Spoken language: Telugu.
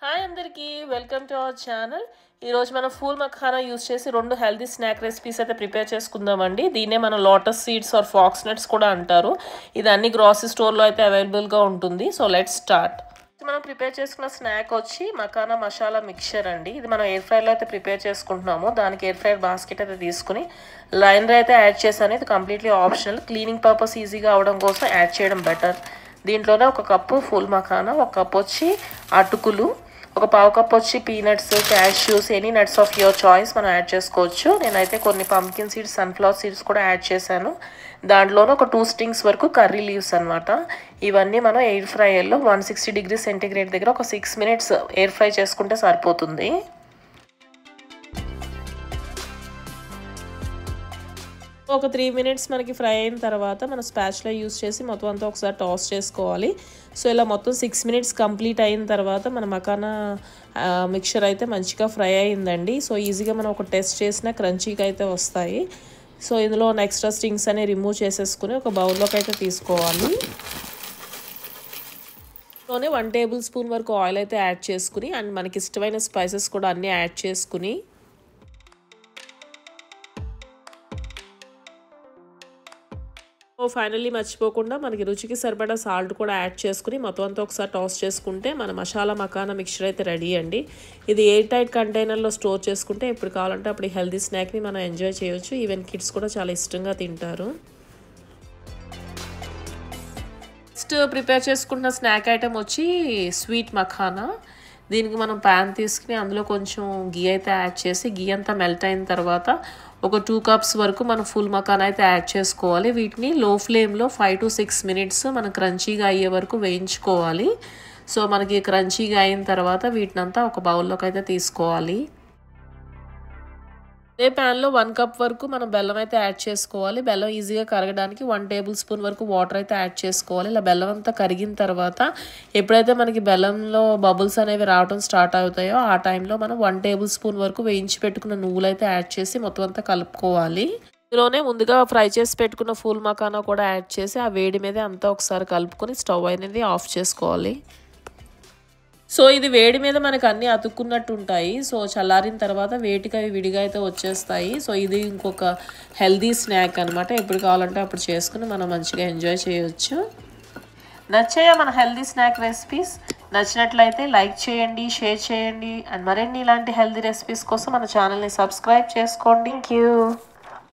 హాయ్ అందరికీ వెల్కమ్ టు అవర్ ఛానల్. ఈరోజు మనం ఫూల్ మఖానా యూస్ చేసి 2 హెల్దీ స్నాక్ రెసిపీస్ అయితే ప్రిపేర్ చేసుకుందామండి. దీన్నే మనం lotus seeds or fox nuts కూడా అంటారు. ఇది అన్ని గ్రాసరీ స్టోర్లో అయితే అవైలబుల్గా ఉంటుంది. So let's start. మనం ప్రిపేర్ చేసుకున్న స్నాక్ వచ్చి మఖానా మసాలా మిక్చర్ అండి. ఇది మనం ఎయిర్ ఫ్రైలో అయితే ప్రిపేర్ చేసుకుంటున్నాము. దానికి ఎయిర్ ఫ్రైర్ బాస్కెట్ అయితే తీసుకుని లైనర్ అయితే యాడ్ చేశాను. ఇది కంప్లీట్లీ ఆప్షనల్. క్లీనింగ్ పర్పస్ ఈజీగా అవడం కోసం యాడ్ చేయడం బెటర్. దీంట్లోనే 1 కప్పు ఫుల్ మఖానా, 1 కప్ వచ్చి అటుకులు, 1 పావు కప్ వచ్చి peanuts, cashews, any nuts of your choice మనం యాడ్ చేసుకోవచ్చు. నేనైతే కొన్ని పంకిన్ సీడ్స్, సన్ఫ్లవర్ సీడ్స్ కూడా యాడ్ చేశాను. దాంట్లోనే ఒక 2 స్టింగ్స్ వరకు కర్రీ లీవ్స్ అనమాట. ఇవన్నీ మనం ఎయిర్ ఫ్రైయర్లో 160 డిగ్రీ సెంటీగ్రేడ్ దగ్గర ఒక 6 మినిట్స్ ఎయిర్ ఫ్రై చేసుకుంటే సరిపోతుంది. ఒక 3 మినిట్స్ మనకి ఫ్రై అయిన తర్వాత మనం స్పాచ్లా యూస్ చేసి మొత్తం అంతా ఒకసారి టాస్ చేసుకోవాలి. సో ఇలా మొత్తం 6 మినిట్స్ కంప్లీట్ అయిన తర్వాత మన మఖానా మిక్చర్ అయితే మంచిగా ఫ్రై అయిందండి. సో ఈజీగా మనం ఒక టెస్ట్ చేసిన క్రంచీగా అయితే వస్తాయి. సో ఇందులో ఎక్స్ట్రా స్టింగ్స్ అనేవి రిమూవ్ చేసేసుకుని ఒక బౌల్లోకి అయితే తీసుకోవాలి. లోనే 1 టేబుల్ స్పూన్ వరకు ఆయిల్ అయితే యాడ్ చేసుకుని అండ్ మనకి ఇష్టమైన స్పైసెస్ కూడా అన్నీ యాడ్ చేసుకుని ఫైనల్లీ మర్చిపోకుండా మనకి రుచికి సరిపడా సాల్ట్ కూడా యాడ్ చేసుకుని మొత్తం అంతా ఒకసారి టాస్ చేసుకుంటే మన మసాలా మఖానా మిక్చర్ అయితే రెడీ అండి. ఇది ఎయిర్ టైట్ కంటైనర్లో స్టోర్ చేసుకుంటే ఎప్పుడు కావాలంటే అప్పుడు హెల్దీ స్నాక్ని మనం ఎంజాయ్ చేయొచ్చు. ఈవెన్ కిడ్స్ కూడా చాలా ఇష్టంగా తింటారు. నెక్స్ట్ ప్రిపేర్ చేసుకున్న స్నాక్ ఐటెం వచ్చి స్వీట్ మఖానా. దీనికి మనం ప్యాన్ తీసుకుని అందులో కొంచెం గీ అయితే యాడ్ చేసి గీ అంతా మెల్ట్ అయిన తర్వాత ఒక 2 కప్స్ వరకు మనం ఫుల్ మఖానా అయితే యాడ్ చేసుకోవాలి. వీటిని లో ఫ్లేమ్లో 5 to 6 మినిట్స్ మనం క్రంచీగా అయ్యే వరకు వేయించుకోవాలి. సో మనకి క్రంచీగా అయిన తర్వాత వీటినంతా ఒక బౌల్లోకి అయితే తీసుకోవాలి. అదే ప్యాన్లో 1 కప్ వరకు మనం బెల్లం అయితే యాడ్ చేసుకోవాలి. బెల్లం ఈజీగా కరగడానికి 1 టేబుల్ స్పూన్ వరకు వాటర్ అయితే యాడ్ చేసుకోవాలి. ఇలా బెల్లం అంతా కరిగిన తర్వాత ఎప్పుడైతే మనకి బెల్లంలో బబుల్స్ అనేవి రావడం స్టార్ట్ అవుతాయో ఆ టైంలో మనం 1 టేబుల్ స్పూన్ వరకు వేయించి పెట్టుకున్న నువ్వులు అయితే యాడ్ చేసి మొత్తం అంతా కలుపుకోవాలి. ఇందులోనే ముందుగా ఫ్రై చేసి పెట్టుకున్న ఫూల్ మఖానా కూడా యాడ్ చేసి ఆ వేడి మీద అంతా ఒకసారి కలుపుకొని స్టవ్ అనేది ఆఫ్ చేసుకోవాలి. సో ఇది వేడి మీద మనకు అన్నీ అతుక్కున్నట్టు ఉంటాయి. సో చల్లారిన తర్వాత వేటికి అవి విడిగా అయితే వచ్చేస్తాయి. సో ఇది ఇంకొక హెల్దీ స్నాక్ అనమాట. ఎప్పుడు కావాలంటే అప్పుడు చేసుకుని మనం మంచిగా ఎంజాయ్ చేయొచ్చు. నచ్చాయా మన హెల్దీ స్నాక్ రెసిపీస్? నచ్చినట్లయితే లైక్ చేయండి, షేర్ చేయండి అండ్ మరిన్ని ఇలాంటి హెల్దీ రెసిపీస్ కోసం మన ఛానల్ని సబ్స్క్రైబ్ చేసుకోండి. Thank you.